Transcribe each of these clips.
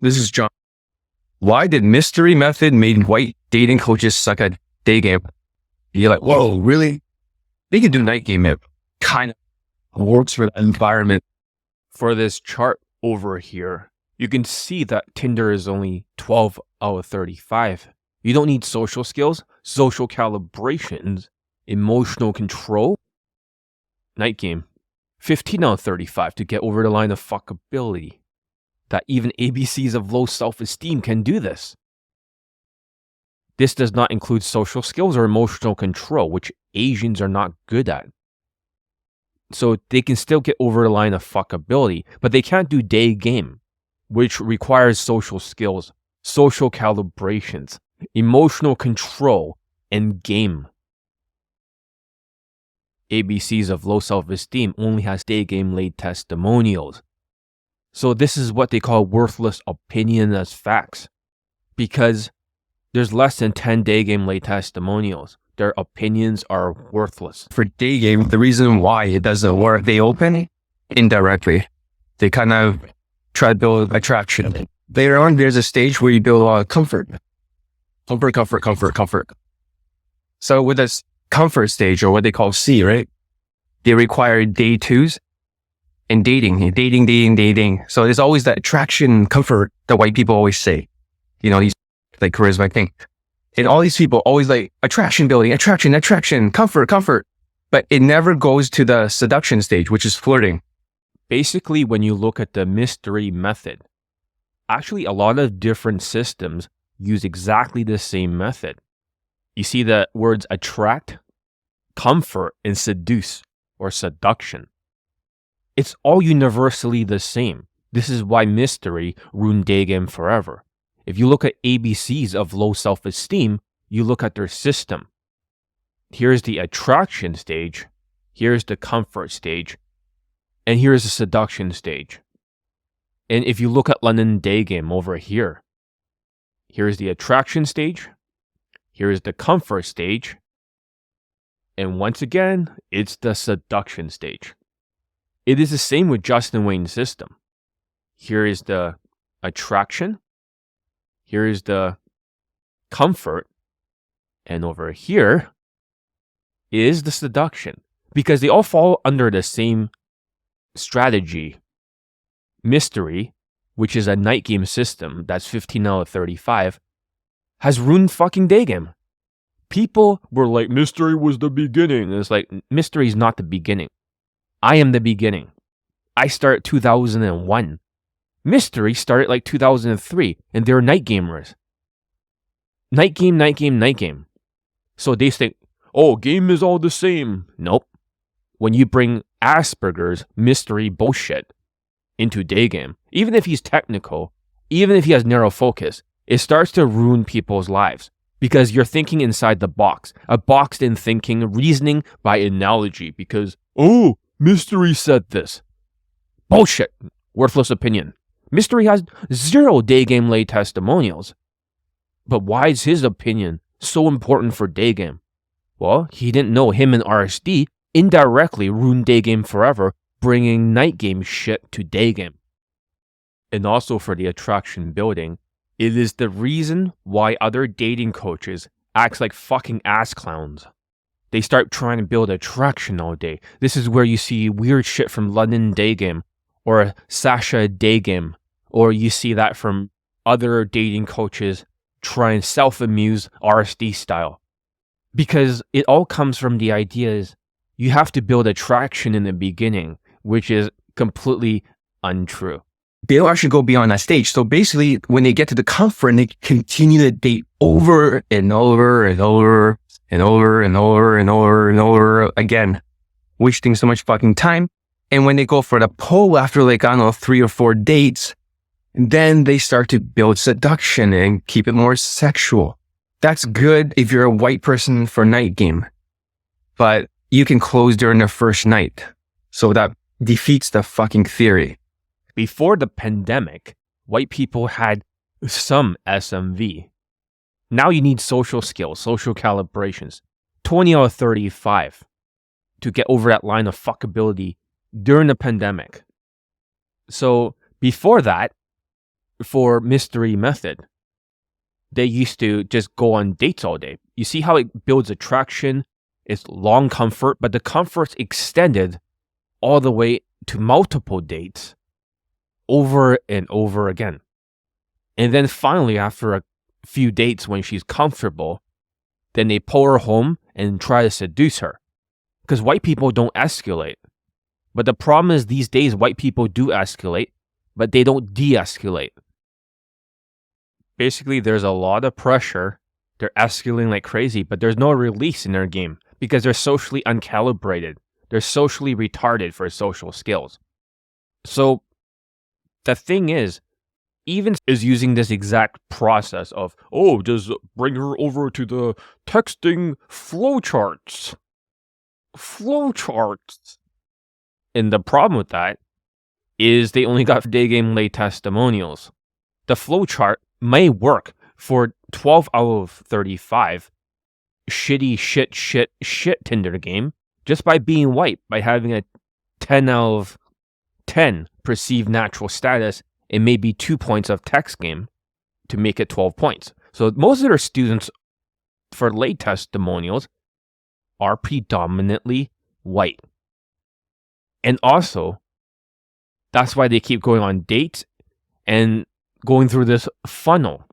This is John. Why did mystery method made white dating coaches suck at Daygame? You're like, whoa, really? They can do night game. It kind of works for the environment. For this chart over here, you can see that Tinder is only 12 out of 35. You don't need social skills, social calibrations, emotional control. Night game, 15 out of 35 to get over the line of fuckability. That even ABCs of low self-esteem can do this. This does not include social skills or emotional control, which Asians are not good at. So they can still get over the line of fuckability, but they can't do Daygame, which requires social skills, social calibrations, emotional control, and game. ABCs of low self-esteem only has Daygame laid testimonials. So this is what they call worthless opinion as facts. Because there's less than 10 Daygame laid testimonials. Their opinions are worthless. For Daygame, the reason why it doesn't work, they open indirectly. They kind of try to build attraction. Later on, there's a stage where you build comfort. Comfort. So with this comfort stage, or what they call C, right? They require day twos and dating. So there's always that attraction, comfort that white people always say. You know, these like charisma thing. And all these people always like attraction building, attraction, comfort. But it never goes to the seduction stage, which is flirting. Basically, when you look at the mystery method, actually a lot of different systems use exactly the same method. You see the words attract, comfort, and seduce or seduction. It's all universally the same. This is why mystery ruined Daygame forever. If you look at ABCs of low self-esteem, you look at their system. Here's the attraction stage, here's the comfort stage, and here's the seduction stage. And if you look at London Daygame over here, here's the attraction stage, here's the comfort stage, and once again, it's the seduction stage. It is the same with Justin Wayne's system. Here is the attraction, here is the comfort, and over here is the seduction. Because they all fall under the same strategy. Mystery, which is a night game system that's 15 out of 35, has ruined fucking Daygame. People were like, mystery was the beginning. And it's like, mystery is not the beginning. I am the beginning. I started 2001. Mystery started like 2003, and they're night gamers. Night game. So they think, oh, game is all the same. Nope. When you bring Asperger's mystery bullshit into Daygame, even if he's technical, even if he has narrow focus, it starts to ruin people's lives. Because you're thinking inside the box, a boxed-in thinking, reasoning by analogy. Because, oh, mystery said this. Bullshit. Worthless opinion. Mystery has 0 Daygame laid testimonials. But why is his opinion so important for Daygame? Well, he didn't know him and RSD indirectly ruined Daygame forever, bringing night game shit to Daygame. And also for the attraction building, it is the reason why other dating coaches act like fucking ass clowns. They start trying to build attraction all day. This is where you see weird shit from London Daygame or Sasha Daygame, or you see that from other dating coaches trying self-amuse RSD style. Because it all comes from the idea is you have to build attraction in the beginning, which is completely untrue. They don't actually go beyond that stage. So basically, when they get to the comfort, they continue to date over and over again, wasting so much fucking time. And when they go for the pull after 3 or 4 dates, then they start to build seduction and keep it more sexual. That's good if you're a white person for night game, but you can close during the first night. So that defeats the fucking theory. Before the pandemic, white people had some SMV. Now you need social skills, social calibrations. 20 out of 35 to get over that line of fuckability during the pandemic. So before that, for mystery method, they used to just go on dates all day. You see how it builds attraction? It's long comfort, but the comfort's extended all the way to multiple dates over and over again. And then finally, after a few dates when she's comfortable, then they pull her home and try to seduce her. Because white people don't escalate. But the problem is these days, white people do escalate, but they don't de-escalate. Basically, there's a lot of pressure. They're escalating like crazy, but there's no release in their game because they're socially uncalibrated. They're socially retarded for social skills. So the thing is, even is using this exact process of, just bring her over to the texting flowcharts. Flowcharts. And the problem with that is they only got Daygame lay testimonials. The flowchart may work for 12 out of 35 shitty shit Tinder game just by being white, by having a 10 out of 10 perceived natural status and maybe 2 points of text game to make it 12 points. So most of their students for lay testimonials are predominantly white. And also, that's why they keep going on dates and going through this funnel.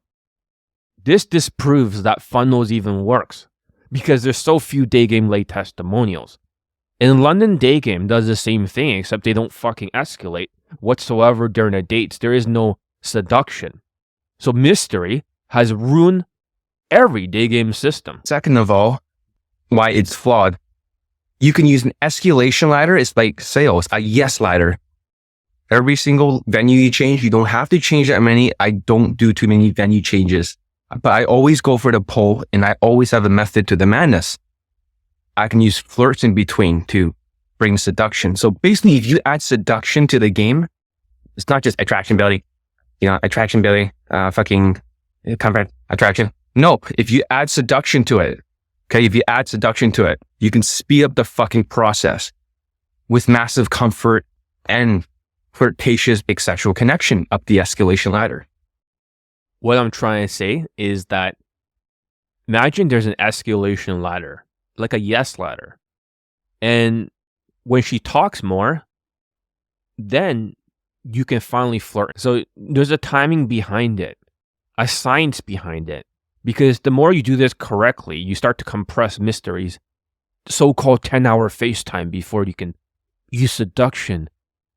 This disproves that funnels even works because there's so few Daygame lay testimonials. And London Daygame does the same thing, except they don't fucking escalate whatsoever during the dates. There is no seduction. So mystery has ruined every Daygame system. Second of all, why it's flawed. You can use an escalation ladder. It's like sales, a yes ladder. Every single venue you change, you don't have to change that many. I don't do too many venue changes, but I always go for the pull and I always have a method to the madness. I can use flirts in between to bring seduction. So basically, if you add seduction to the game, it's not just attraction ability, attraction ability, comfort, attraction. No, if you add seduction to it, if you add seduction to it, you can speed up the fucking process with massive comfort and flirtatious sexual connection up the escalation ladder. What I'm trying to say is that imagine there's an escalation ladder, like a yes ladder. And when she talks more, then you can finally flirt. So there's a timing behind it, a science behind it. Because the more you do this correctly, you start to compress mysteries, so-called 10-hour FaceTime before you can use seduction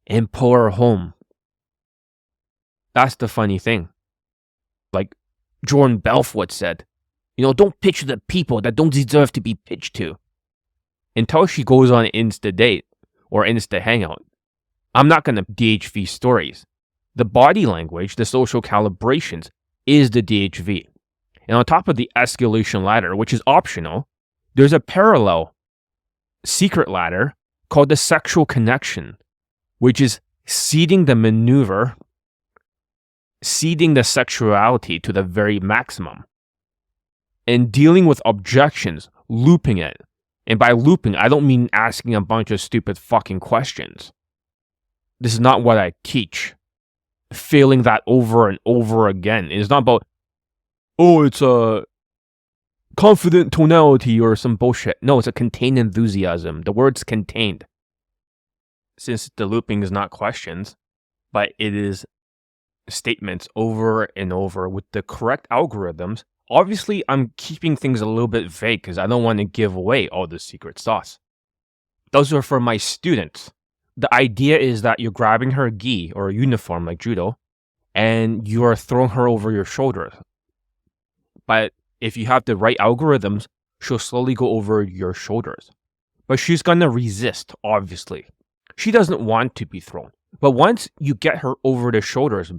and pull her home. That's the funny thing. Like Jordan Belfort said, don't pitch to the people that don't deserve to be pitched to. Until she goes on Insta date or Insta hangout, I'm not going to DHV stories. The body language, the social calibrations, is the DHV. And on top of the escalation ladder, which is optional, there's a parallel secret ladder called the sexual connection, which is seeding the maneuver, seeding the sexuality to the very maximum, and dealing with objections, looping it. And by looping, I don't mean asking a bunch of stupid fucking questions. This is not what I teach. Failing that over and over again. It's not about, it's a confident tonality or some bullshit. No, it's a contained enthusiasm. The word's contained. Since the looping is not questions, but it is statements over and over with the correct algorithms. Obviously, I'm keeping things a little bit vague because I don't want to give away all the secret sauce. Those are for my students. The idea is that you're grabbing her gi or a uniform like judo and you are throwing her over your shoulder. But if you have the right algorithms, she'll slowly go over your shoulders. But she's going to resist, obviously. She doesn't want to be thrown. But once you get her over the shoulders,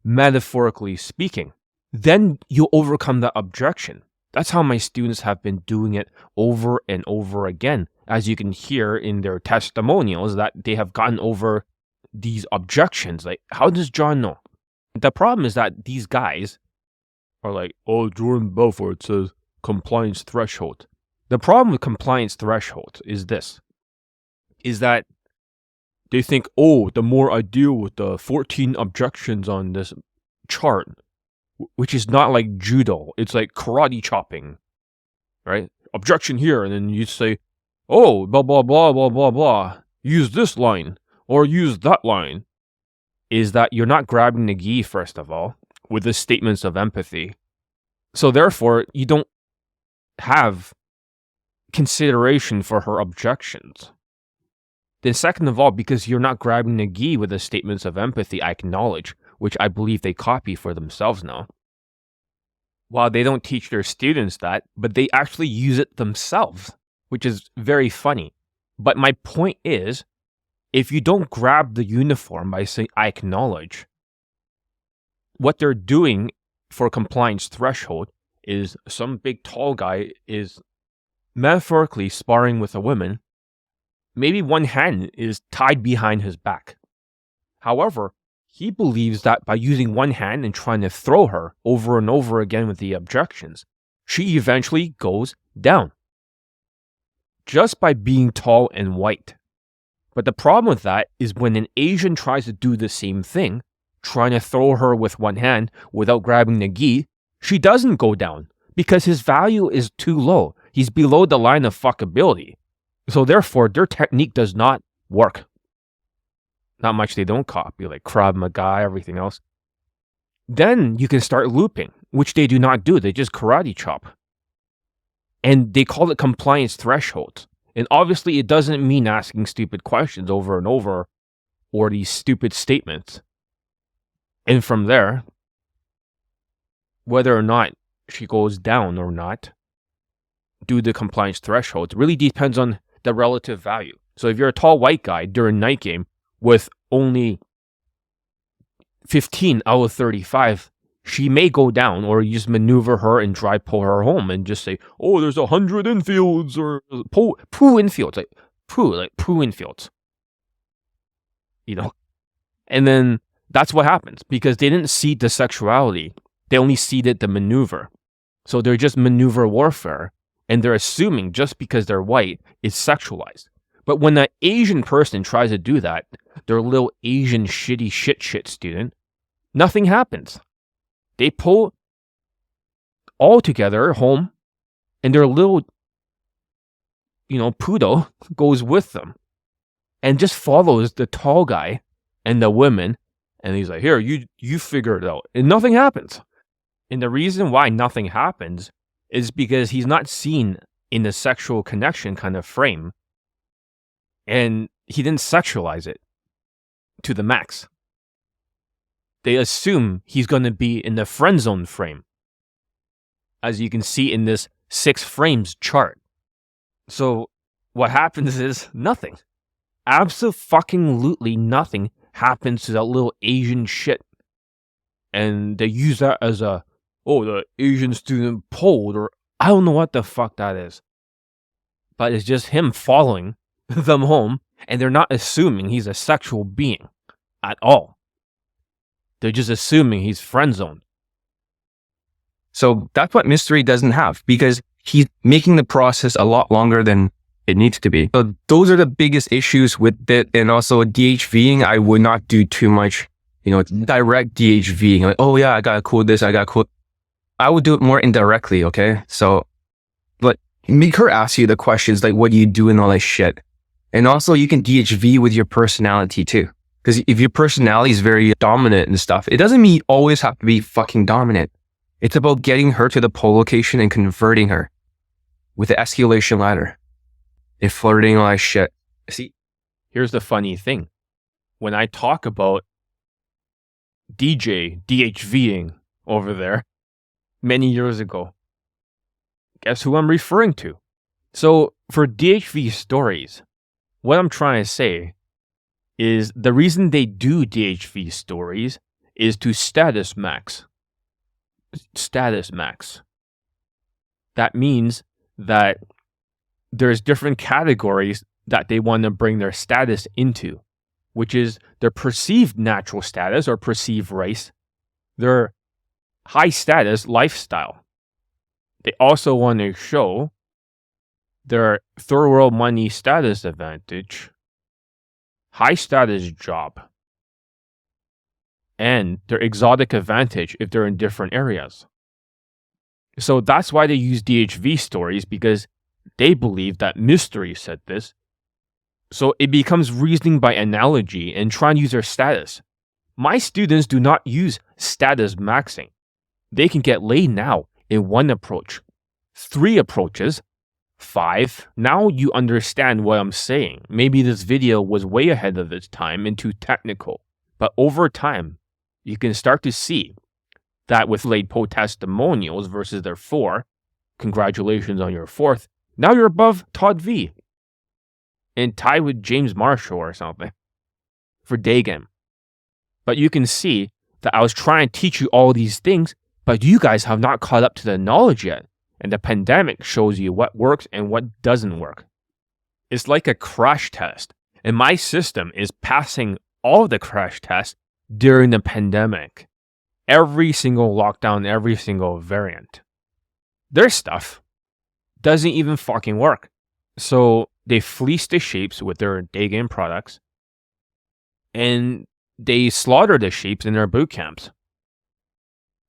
metaphorically speaking, then you'll overcome the objection. That's how my students have been doing it over and over again. As you can hear in their testimonials that they have gotten over these objections. Like, how does John know? The problem is that these guys are like, Jordan Belfort says compliance threshold. The problem with compliance threshold is this, is that they think, the more I deal with the 14 objections on this chart, which is not like judo. It's like karate chopping, right? Objection here. And then you say, oh, blah, blah, blah, blah, blah, blah. Use this line or use that line. Is that you're not grabbing the gi, first of all, with the statements of empathy. So therefore, you don't have consideration for her objections. Then second of all, because you're not grabbing the gi with the statements of empathy, I acknowledge, which I believe they copy for themselves now. While they don't teach their students that, but they actually use it themselves, which is very funny. But my point is, if you don't grab the uniform by saying, I acknowledge, what they're doing for compliance threshold is some big tall guy is metaphorically sparring with a woman. Maybe one hand is tied behind his back. However, he believes that by using one hand and trying to throw her over and over again with the objections, she eventually goes down. Just by being tall and white. But the problem with that is when an Asian tries to do the same thing, trying to throw her with one hand without grabbing the gi, she doesn't go down because his value is too low. He's below the line of fuckability. So therefore, their technique does not work. Not much they don't copy, like Krav Maga, everything else. Then you can start looping, which they do not do. They just karate chop. And they call it compliance thresholds. And obviously, it doesn't mean asking stupid questions over and over or these stupid statements. And from there, whether or not she goes down or not, due to compliance thresholds, really depends on the relative value. So if you're a tall white guy during night game with only 15 out of 35, she may go down, or you just maneuver her and dry pull her home and just say, oh, there's 100 infields or poo infields, like poo infields. You know? And then that's what happens because they didn't seed the sexuality. They only seeded the maneuver. So they're just maneuver warfare. And they're assuming just because they're white, it's sexualized. But when an Asian person tries to do that, their little Asian shitty shit student, nothing happens. They pull all together home, and their little, poodle goes with them and just follows the tall guy and the women. And he's like, here, you figure it out. And nothing happens. And the reason why nothing happens is because he's not seen in the sexual connection kind of frame. And he didn't sexualize it to the max. They assume he's going to be in the friend zone frame, as you can see in this 6 frames chart. So what happens is nothing. Absolutely nothing happens to that little Asian shit. And they use that as the Asian student pulled, or I don't know what the fuck that is. But it's just him following them home, and they're not assuming he's a sexual being at all. They're just assuming he's friend zoned. So that's what mystery doesn't have, because he's making the process a lot longer than it needs to be. So those are the biggest issues with it. And also DHVing, I would not do too much, direct DHVing. Like, oh yeah, I got to code this, I got to code. I would do it more indirectly, okay? So like make her ask you the questions like, what do you do and all that shit. And also you can DHV with your personality too. Because if your personality is very dominant and stuff, it doesn't mean you always have to be fucking dominant. It's about getting her to the pole location and converting her with the escalation ladder and flirting all that shit. See, here's the funny thing. When I talk about DHVing over there many years ago, guess who I'm referring to? So for DHV stories, what I'm trying to say is the reason they do DHV stories is to status max. Status max. That means that there's different categories that they want to bring their status into, which is their perceived natural status or perceived race, their high status lifestyle. They also want to show their third world money status advantage, high status job, and their exotic advantage if they're in different areas. So that's why they use DHV stories, because they believe that Mystery said this. So it becomes reasoning by analogy and trying to use their status. My students do not use status maxing. They can get laid now in one approach, 3 approaches, 5. Now you understand what I'm saying. Maybe this video was way ahead of its time and too technical, but over time, you can start to see that with laid po testimonials versus their 4, congratulations on your 4th, now you're above Todd V. and tied with James Marshall or something for Daygame. But you can see that I was trying to teach you all these things, but you guys have not caught up to the knowledge yet. And the pandemic shows you what works and what doesn't work. It's like a crash test. And my system is passing all the crash tests during the pandemic. Every single lockdown, every single variant. Their stuff doesn't even fucking work. So they fleece the sheeps with their Daygame products. And they slaughter the sheeps in their boot camps.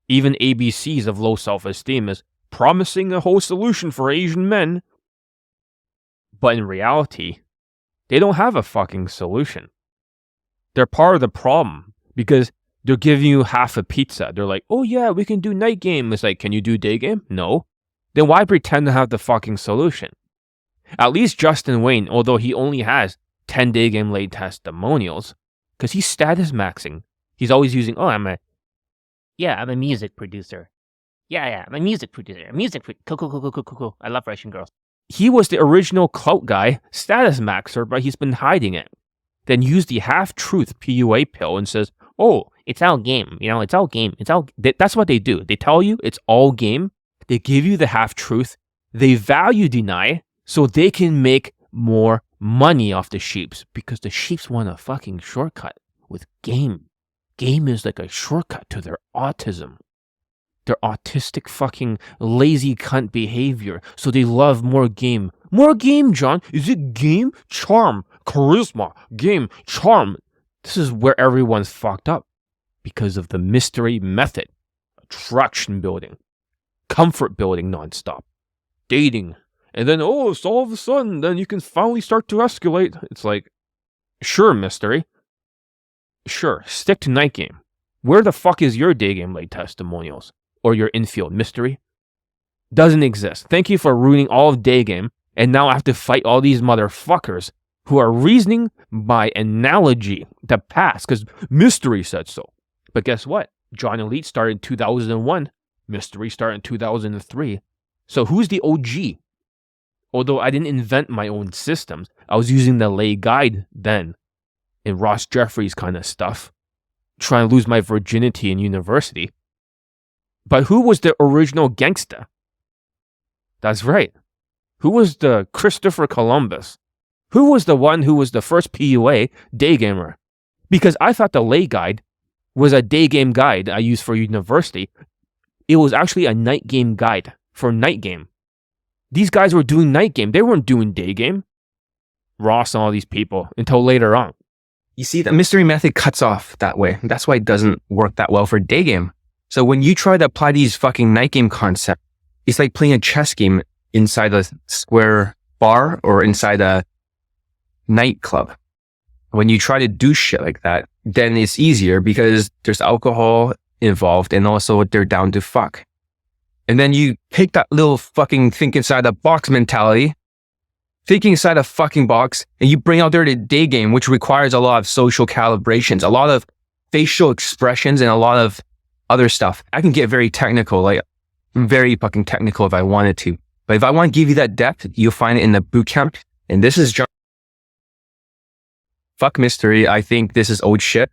Even ABCs of low self-esteem is promising a whole solution for Asian men. But in reality, they don't have a fucking solution. They're part of the problem because they're giving you half a pizza. They're like, oh yeah, we can do night game. It's like, can you do day game? No. Then why pretend to have the fucking solution? At least Justin Wayne, although he only has 10 day game laid testimonials, because he's status maxing. He's always using, I'm a music producer. I'm a music producer. Cool. I love Russian girls. He was the original clout guy, status maxer, but he's been hiding it. Then use the half-truth PUA pill and says, oh, it's all game. It's all game. That's what they do. They tell you it's all game. They give you the half-truth. They value deny so they can make more money off the sheeps because the sheeps want a fucking shortcut with game. Game is like a shortcut to their autism. Their autistic fucking lazy cunt behavior. So they love more game. More game, John. Is it game? Charm. Charisma. Game. Charm. This is where everyone's fucked up. Because of the mystery method. Attraction building. Comfort building nonstop. Dating. And then, so all of a sudden, then you can finally start to escalate. It's like, sure, mystery. Sure, stick to night game. Where the fuck is your day game laid testimonials? Or your infield mystery? Doesn't exist. Thank you for ruining all of day game, and now I have to fight all these motherfuckers who are reasoning by analogy to pass, because mystery said so. But guess what? John Elite started in 2001. Mystery started in 2003. So who's the OG? Although I didn't invent my own systems, I was using the lay guide then, in Ross Jeffries kind of stuff, trying to lose my virginity in university. But who was the original gangsta? That's right. Who was the Christopher Columbus? Who was the one who was the first PUA day gamer? Because I thought the lay guide was a day game guide I used for university. It was actually a night game guide for night game. These guys were doing night game. They weren't doing day game. Ross and all these people until later on. You see, the mystery method cuts off that way. That's why it doesn't work that well for day game. So when you try to apply these fucking night game concepts, it's like playing a chess game inside a square bar or inside a nightclub. When you try to do shit like that, then it's easier because there's alcohol involved and also they're down to fuck. And then you take that little fucking think inside a box mentality, thinking inside a fucking box, and you bring out there the day game, which requires a lot of social calibrations, a lot of facial expressions, and a lot of other stuff. I can get very technical, like very fucking technical if I wanted to. But if I want to give you that depth, you'll find it in the bootcamp. And this is John. Fuck mystery. I think this is old shit.